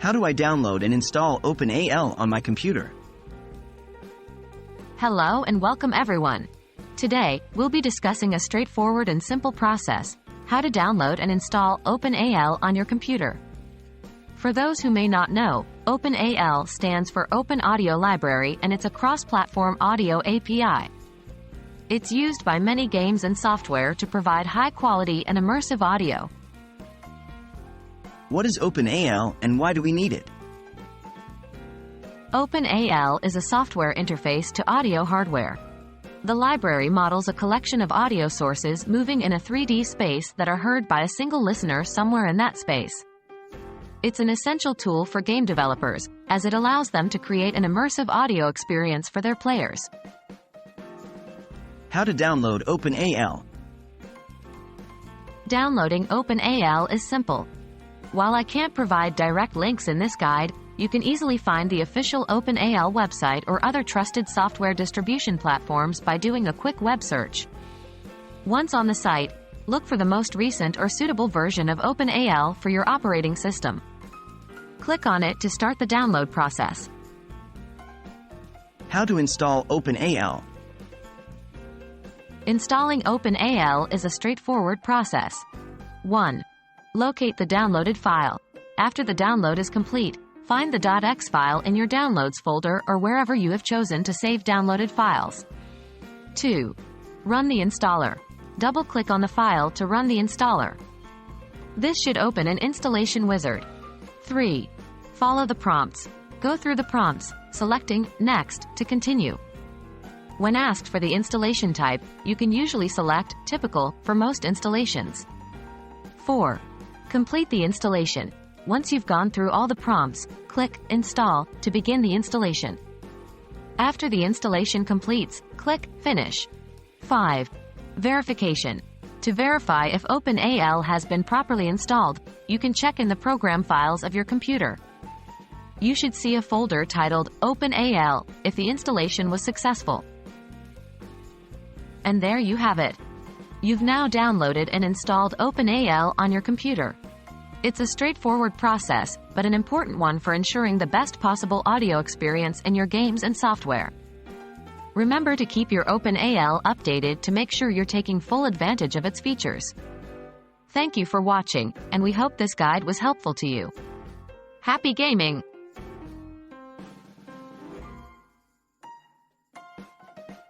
How do I download and install OpenAL on my computer? Hello and welcome everyone. Today, we'll be discussing a straightforward and simple process, how to download and install OpenAL on your computer. For those who may not know, OpenAL stands for Open Audio Library and it's a cross-platform audio API. It's used by many games and software to provide high-quality and immersive audio. What is OpenAL and why do we need it? OpenAL is a software interface to audio hardware. The library models a collection of audio sources moving in a 3D space that are heard by a single listener somewhere in that space. It's an essential tool for game developers, as it allows them to create an immersive audio experience for their players. How to download OpenAL? Downloading OpenAL is simple. While I can't provide direct links in this guide, you can easily find the official OpenAL website or other trusted software distribution platforms by doing a quick web search. Once on the site, look for the most recent or suitable version of OpenAL for your operating system. Click on it to start the download process. How to install OpenAL? Installing OpenAL is a straightforward process. 1. Locate the downloaded file. After the download is complete, find the .x file in your Downloads folder or wherever you have chosen to save downloaded files. 2. Run the installer. Double-click on the file to run the installer. This should open an installation wizard. 3. Follow the prompts. Go through the prompts, selecting Next to continue. When asked for the installation type, you can usually select Typical for most installations. 4. Complete the installation. Once you've gone through all the prompts, click Install to begin the installation. After the installation completes, click Finish. 5. Verification. To verify if OpenAL has been properly installed, you can check in the program files of your computer. You should see a folder titled OpenAL if the installation was successful. And there you have it. You've now downloaded and installed OpenAL on your computer. It's a straightforward process, but an important one for ensuring the best possible audio experience in your games and software. Remember to keep your OpenAL updated to make sure you're taking full advantage of its features. Thank you for watching, and we hope this guide was helpful to you. Happy gaming!